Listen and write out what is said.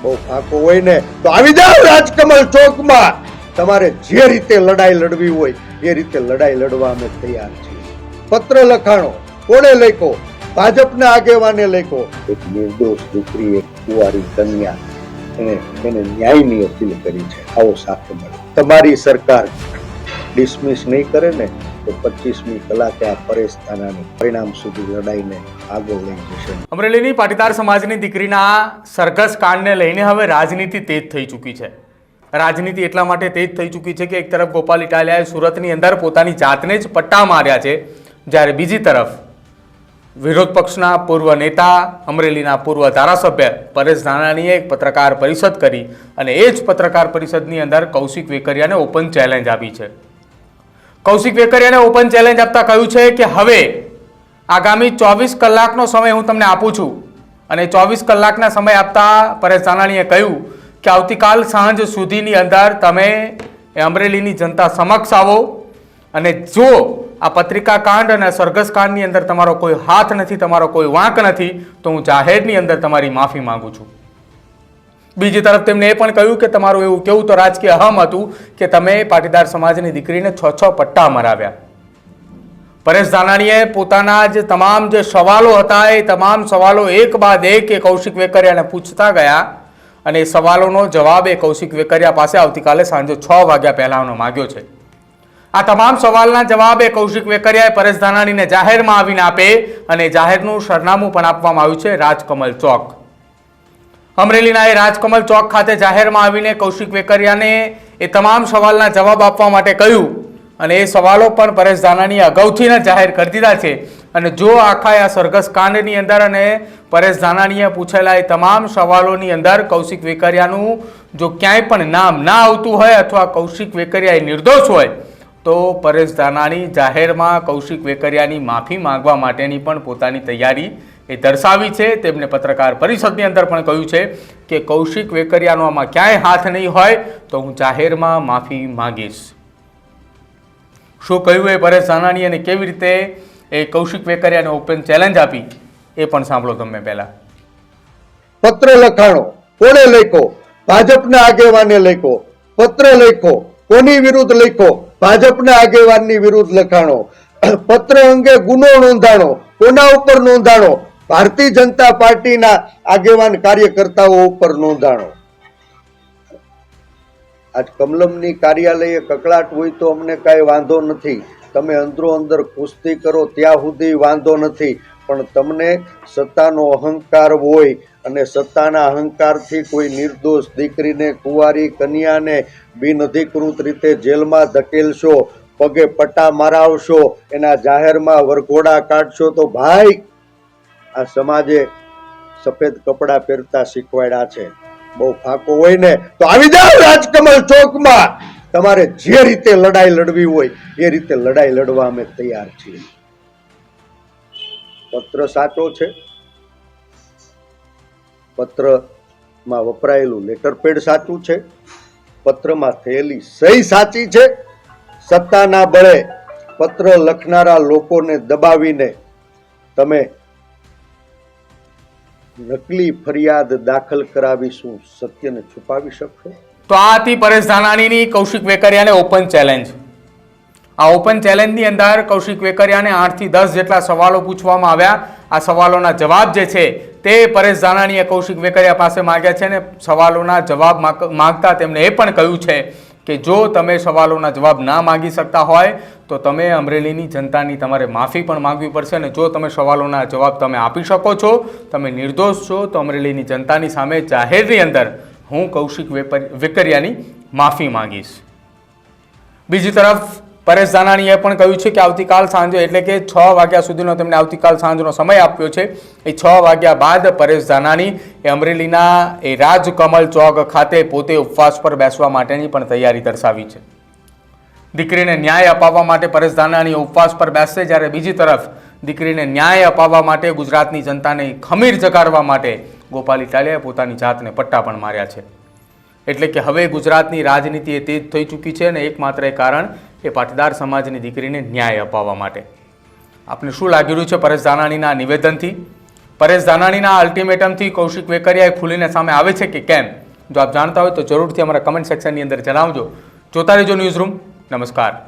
બહુ ફાકો હોય ને તો આવી જાવ રાજકમલ ચોકમાં. તમારે જે રીતે લડાઈ લડવી હોય એ રીતે લડાઈ લડવા અમે તૈયાર છીએ. પત્ર લખાણો કોણે લખ્યો? ભાજપના આગેવાને લખ્યો. એક નિર્દોષ દીકરી, એક કુંવારી કન્યા, એને ન્યાયની અપીલ કરી છે. આવો સાથે મળે. તમારી સરકાર ડિસમિસ નહીં કરે ને તો 25મી કલાકે આ પરેશ ધાનાની પરિણામ સુધી લડાઈને આગળ લઈ જશે. અમરેલીની પાટીદાર સમાજની દીકરીના સરઘસ કાંડને લઈને હવે રાજનીતિ તેજ થઈ ચૂકી છે. રાજનીતિ એટલા માટે તેજ થઈ ચૂકી છે કે એક તરફ ગોપાલ ઇટાલિયાએ સુરતની અંદર પોતાની જાતને જ પટ્ટા માર્યા છે, જ્યારે બીજી તરફ વિરોધ પક્ષના પૂર્વ નેતા, અમરેલીના પૂર્વ ધારાસભ્ય પરેશ ધાનાણીએ એક પત્રકાર પરિષદ કરી અને એ જ પત્રકાર પરિષદની અંદર કૌશિક વેકરિયાને ઓપન ચેલેન્જ આપી છે. કૌશિક વેકરિયાને ઓપન ચેલેન્જ આપતા કહ્યું છે કે હવે આગામી 24 કલાકનો સમય હું તમને આપું છું. અને 24 કલાકના સમય આપતા પરેશ ધાનાણીએ કહ્યું કે આવતીકાલ સાંજ સુધીની અંદર તમે અમરેલીની જનતા સમક્ષ આવો અને જો આ પત્રિકા કાંડ અને સરઘસ કાંડની અંદર તમારો કોઈ હાથ નથી, તમારો કોઈ વાંક નથી, તો હું જાહેરની અંદર તમારી માફી માંગુ છું. બીજી તરફ તેમણે એ પણ કહ્યું કે તમારું એવું કેવું તો રાજકીય અહમ હતું કે તમે પાટીદાર સમાજની દીકરીને 6 પટ્ટા મરાવ્યા. પરેશ ધાનાણીએ પોતાના જે તમામ જે સવાલો હતા એ તમામ સવાલો એક બાદ એક એ કૌશિક વેકરિયાને પૂછતા ગયા અને એ સવાલોનો જવાબ એ કૌશિક વેકરિયા પાસે આવતીકાલે સાંજે 6 વાગ્યા પહેલાનો માંગ્યો છે. આ તમામ સવાલના જવાબ એ કૌશિક વેકરિયાએ પરેશ ધાનાણીને જાહેરમાં આવીને આપે અને જાહેરનું સરનામું પણ આપવામાં આવ્યું છે રાજકમલ ચોક. અમરેલીના એ રાજકમલ ચોક ખાતે જાહેરમાં આવીને કૌશિક વેકરિયાને એ તમામ સવાલના જવાબ આપવા માટે કહ્યું અને એ સવાલો પણ પરેશ ધાનાણીએ અગાઉથી જ જાહેર કરી દીધા છે. અને જો આખા આ સરઘસ કાંડની અંદર અને પરેશ ધાનાણીએ પૂછેલા એ તમામ સવાલોની અંદર કૌશિક વેકરિયાનું જો ક્યાંય પણ નામ ના આવતું હોય અથવા કૌશિક વેકરિયા એ નિર્દોષ હોય તો પરેશ ધાનાણી જાહેરમાં કૌશિક વેકરિયાની માફી માંગવા માટેની પણ પોતાની તૈયારી એ દર્શાવી છે. તેમણે પત્રકાર પરિષદની અંદર પણ કહ્યું છે કે કૌશિક વેકરિયાનો આમાં ક્યાંય હાથ નહીં હોય તો હું જાહેરમાં માફી માંગીશ. શું કહ્યું એ પરેશ ધાનાણી અને કેવી રીતે એ કૌશિક વેકરિયાને ઓપન ચેલેન્જ આપી એ પણ સાંભળો તમે પહેલા. પત્ર લખાણો કોણે લખ્યો? ભાજપના આગેવાને લખ્યો. પત્ર લખ્યો કોની વિરુદ્ધ લખ્યો? ભાજપના આગેવાનની વિરુદ્ધ લખાણો. પત્ર અંગે ગુનો નોંધાણો. કોના ઉપર નોંધાણો? ભારતીય જનતા પાર્ટીના આગેવાન કાર્યકર્તાઓ ઉપર નોંધાણો. આજ કમલમની કાર્યાલયે કકળાટ હોય તો અમને કાંઈ વાંધો નથી. તમે અંદરો અંદર કુસ્તી કરો ત્યાં સુધી વાંધો નથી. પણ તમને સત્તાનો અહંકાર હોય અને સત્તાના અહંકારથી કોઈ નિર્દોષ દીકરીને, કુંવારી કન્યાને બિનઅધિકૃત રીતે જેલમાં ધકેલશો, પગે પટ્ટા મરાવશો, એના જાહેરમાં વરઘોડા કાઢશો તો ભાઈ આ સમાજે સફેદ કપડાં પહેરતા શીખવાડ્યા છે. બહુ ફાકો હોય ને તો આવી જાવ રાજકમલ ચોકમાં. તમારે જે રીતે લડાઈ લડવી હોય એ રીતે લડાઈ લડવા અમે તૈયાર છીએ. પત્ર સાચો છે, પત્રમાં વપરાયેલું લેટર પેડ સાચું છે, પત્રમાં થયેલી સહી સાચી છે. સત્તાના બળે પત્ર લખનારા લોકોને દબાવીને તમે નકલી ફરિયાદ દાખલ કરાવી શું સત્યને છુપાવી શકશો? તો આ હતી પરેશ ધાનાણીની કૌશિક વેકરિયાને ઓપન ચેલેન્જ. આ ઓપન ચેલેન્જની અંદર કૌશિક વેકરિયાને 8 થી 10 જેટલા સવાલો પૂછવામાં આવ્યા. આ સવાલોના જવાબ જે છે તે પરેશ ધાનાણીએ કૌશિક વેકરિયા પાસે માંગ્યા છે અને સવાલોના જવાબ માંગતા તેમણે એ પણ કહ્યું છે કે જો તમે સવાલોના જવાબ ના માંગી શકતા હોય તો તમે અમરેલીની જનતાની તમારે માફી પણ માંગવી પડશે. અને જો તમે સવાલોના જવાબ તમે આપી શકો છો, તમે નિર્દોષ છો, તો અમરેલીની જનતાની સામે જાહેરની અંદર હું કૌશિક વેકરિયાની માફી માંગીશ. બીજી તરફ પરેશ ધાનાણીએ પણ કહ્યું છે કે આવતીકાલ સાંજે એટલે કે 6 વાગ્યા સુધીનો તેમને આવતીકાલ સાંજનો સમય આપ્યો છે. એ 6 વાગ્યા બાદ પરેશ ધાનાણી એ અમરેલીના એ રાજકમલ ચોક ખાતે પોતે ઉપવાસ પર બેસવા માટેની પણ તૈયારી દર્શાવી છે. દીકરીને ન્યાય અપાવવા માટે પરેશ ધાનાણી ઉપવાસ પર બેસશે, જ્યારે બીજી તરફ દીકરીને ન્યાય અપાવવા માટે ગુજરાતની જનતાને ખમીર જગાડવા માટે ગોપાલ ઇટાલિયાએ પોતાની જાતને પટ્ટા પણ માર્યા છે. એટલે કે હવે ગુજરાતની રાજનીતિ એ તેજ થઈ ચૂકી છે અને એકમાત્ર એ કારણ એ પાટીદાર સમાજની દીકરીને ન્યાય અપાવવા માટે. આપને શું લાગી રહ્યું છે પરેશ ધાનાણીના નિવેદનથી? પરેશ ધાનાણીના અલ્ટિમેટમથી કૌશિક વેકરિયા ફૂલીને સામે આવે છે કે કેમ? જો આપ જાણતા હોય તો જરૂરથી અમારા કમેન્ટ સેક્શનની અંદર જણાવજો. જોતા રહેજો ન્યૂઝરૂમ. નમસ્કાર.